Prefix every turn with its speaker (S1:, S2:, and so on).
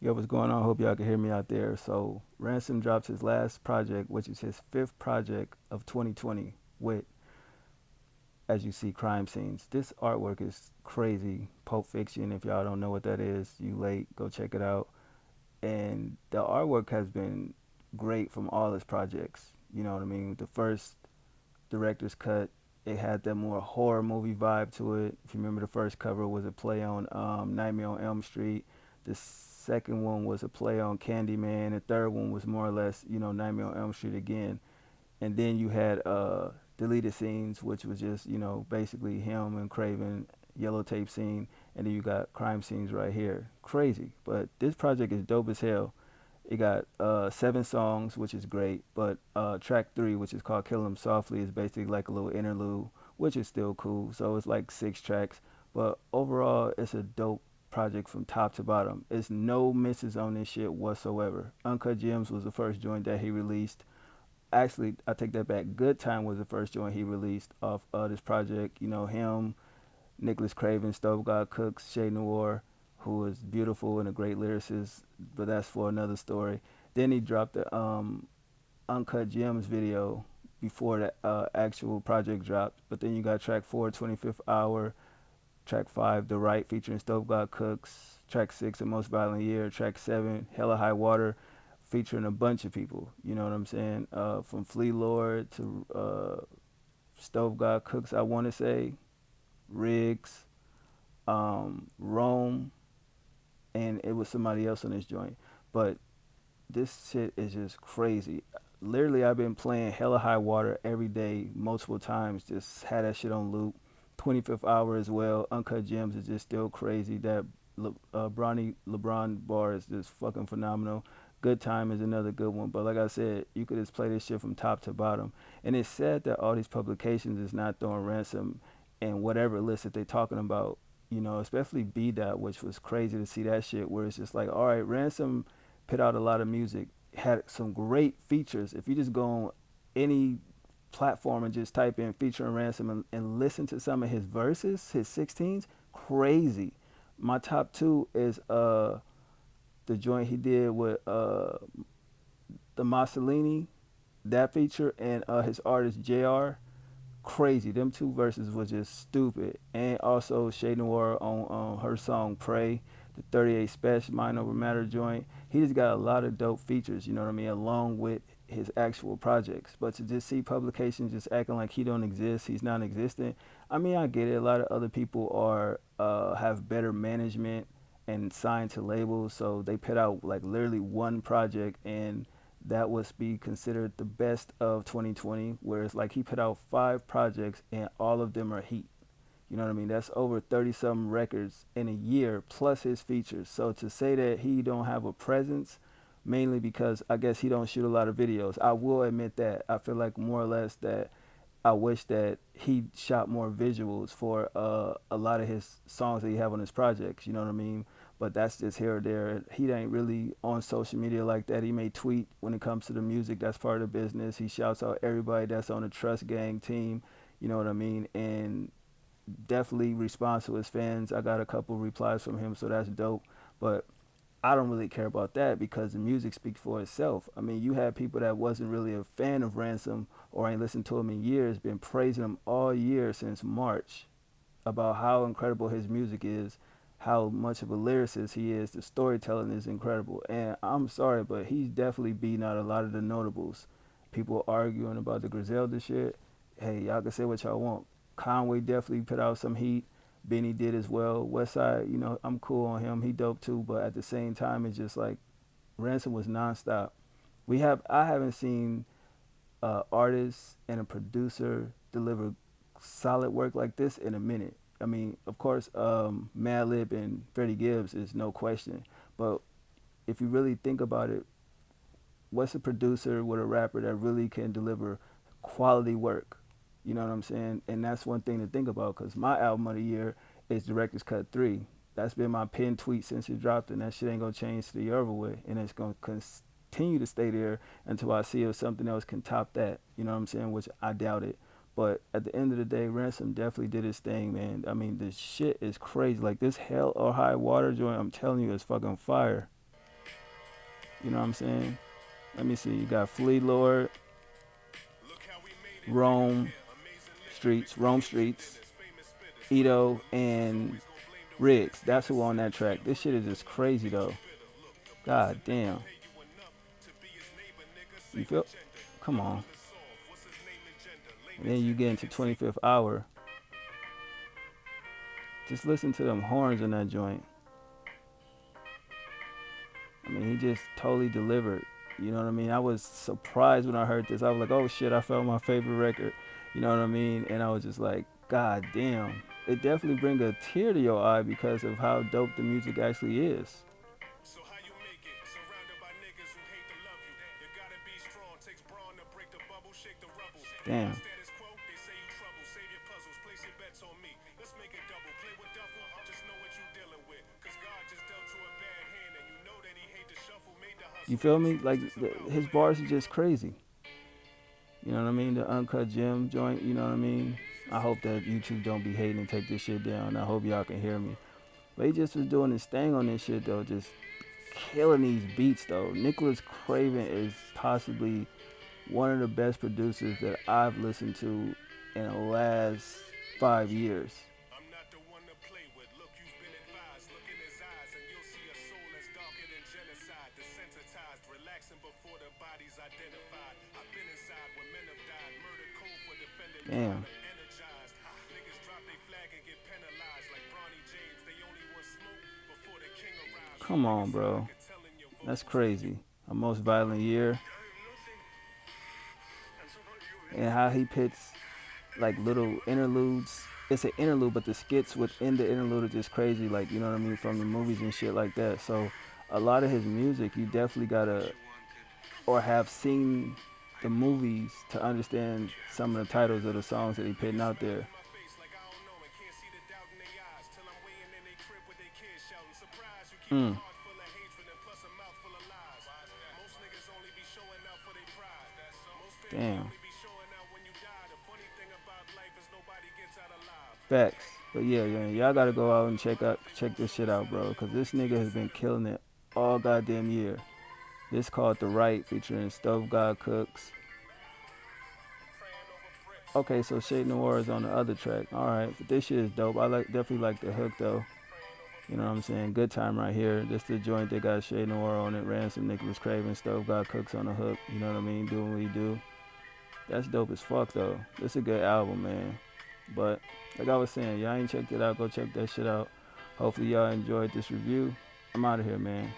S1: Yo, what's going on? Hope y'all can hear me out there. So, Ransom drops his last project, which is his fifth project of 2020, with, as you see, crime scenes. This artwork is crazy. Pulp Fiction, if y'all don't know what that is, you late, go check it out. And the artwork has been great from all his projects. You know what I mean? The first director's cut, it had that more horror movie vibe to it. If you remember, the first cover was a play on Nightmare on Elm Street. The second one was a play on Candyman. The third one was more or less, Nightmare on Elm Street again. And then you had deleted scenes, which was just, basically him and Craven, yellow tape scene. And then you got crime scenes right here. Crazy. But this project is dope as hell. It got 7 songs, which is great, but track 3, which is called "Kill 'Em Softly," is basically like a little interlude, which is still cool. So it's like 6 tracks, but overall, it's a dope project from top to bottom. It's no misses on this shit whatsoever. Uncut Gems was the first joint that he released. Actually, I take that back. Good Time was the first joint he released off this project. You know him, Nicholas Craven, Stove God Cooks, Shay Noir, who is beautiful and a great lyricist, but that's for another story. Then he dropped the Uncut Gems video before the actual project dropped. But then you got track 4, 25th Hour, track 5, The Right featuring Stove God Cooks, track 6, The Most Violent Year, track 7, Hella High Water, featuring a bunch of people. You know what I'm saying? From Flea Lord to Stove God Cooks, I want to say, Riggs, Rome, and it was somebody else on this joint. But this shit is just crazy. Literally, I've been playing Hella High Water every day, multiple times. Just had that shit on loop. 25th Hour as well. Uncut Gems is just still crazy. That Bronny LeBron bar is just fucking phenomenal. Good Time is another good one. But like I said, you could just play this shit from top to bottom. And it's sad that all these publications is not throwing Ransom and whatever list that they're talking about, especially B Dot, which was crazy to see that shit where it's just like, all right, Ransom put out a lot of music, had some great features. If you just go on any platform and just type in featuring Ransom and listen to some of his verses, his 16s, crazy. My top two is the joint he did with the Mussolini, that feature, and his artist JR. Crazy. Them two verses was just stupid. And also Shay Noir on her song Pray, the 38 Special Mind Over Matter joint. He just got a lot of dope features, you know what I mean, along with his actual projects. But to just see publications just acting like he don't exist, he's non existent. I mean, I get it. A lot of other people are have better management and signed to labels, so they put out like literally one project and that was be considered the best of 2020, whereas like he put out 5 projects and all of them are heat. You know what I mean? That's over 30 some records in a year plus his features. So to say that he don't have a presence, mainly because I guess he don't shoot a lot of videos. I will admit that. I feel like more or less that I wish that he shot more visuals for a lot of his songs that he have on his projects. You know what I mean? But that's just here or there. He ain't really on social media like that. He may tweet when it comes to the music. That's part of the business. He shouts out everybody that's on the Trust Gang team. You know what I mean? And definitely responds to his fans. I got a couple replies from him, so that's dope. But I don't really care about that because the music speaks for itself. I mean, you had people that wasn't really a fan of Ransom or ain't listened to him in years, been praising him all year since March about how incredible his music is, how much of a lyricist he is. The storytelling is incredible. And I'm sorry, but he's definitely beating out a lot of the notables. People arguing about the Griselda shit. Hey, y'all can say what y'all want. Conway definitely put out some heat. Benny did as well. Westside, I'm cool on him. He dope too. But at the same time, it's just like Ransom was nonstop. I haven't seen artist and a producer deliver solid work like this in a minute. I mean, of course, Madlib and Freddie Gibbs is no question, but if you really think about it, what's a producer with a rapper that really can deliver quality work? You know what I'm saying? And that's one thing to think about because my album of the year is Director's Cut 3. That's been my pinned tweet since it dropped, and that shit ain't gonna change to the other way, and it's gonna continue to stay there until I see if something else can top that. You know what I'm saying? Which I doubt it. But at the end of the day, Ransom definitely did his thing, man. I mean, this shit is crazy. Like this Hell or High Water joint, I'm telling you, is fucking fire. You know what I'm saying? Let me see. You got Flea Lord, Rome Rome Streets, Ito, and Riggs. That's who on that track. This shit is just crazy though. God damn. You feel? Come on. And then you get into 25th hour. Just listen to them horns in that joint. I mean, he just totally delivered. You know what I mean? I was surprised when I heard this. I was like, oh shit, I found my favorite record. You know what I mean? And I was just like, God damn. It definitely brings a tear to your eye because of how dope the music actually is. So how you make it? Surrounded by niggas who hate to love you. You gotta be strong. Takes brawn to break the bubble, shake the rubble. Damn. Status quo, they say you trouble. Save your puzzles, place your bets on me. Let's make it double. Play with duffel, just know what you dealing with. Cause God just dealt you a bad hand and you know that he hate the shuffle, made the hustle. You feel me? Like his bars are just crazy. You know what I mean? The Uncut Gem joint, you know what I mean? I hope that YouTube don't be hating and take this shit down. I hope y'all can hear me. But he just was doing his thing on this shit though, just killing these beats though. Nicholas Craven is possibly one of the best producers that I've listened to in the last 5 years. I'm not the one to play with. Look, you've been advised. Look in his eyes and you'll see a soul that's darker than genocide. Desensitized, relaxing before the body's identified. I've been inside when men have died. Murder code for defending. Damn. Energized. Niggas drop their flag and get penalized like Bronny James. They only want smoke before the king arrives. Come on, bro. That's crazy. A most violent year. And how he pits like little interludes. It's an interlude, but the skits within the interlude are just crazy, like, you know what I mean, from the movies and shit like that. So a lot of his music, you definitely gotta or have seen the movies to understand some of the titles of the songs that he pitting out there. Mm. Damn. Facts. But yeah, y'all gotta go out and check this shit out, bro. Cause this nigga has been killing it all goddamn year. This called The Right featuring Stove God Cooks. Okay, so Shade Noir is on the other track. Alright, but this shit is dope. Definitely like the hook though. You know what I'm saying? Good time right here. This the joint that got Shade Noir on it. Ransom, Nicholas Craven, Stove God Cooks on the hook. You know what I mean? Doing what he do. That's dope as fuck though. This a good album, man. But like I was saying, y'all ain't checked it out. Go check that shit out. Hopefully y'all enjoyed this review. I'm out of here, man.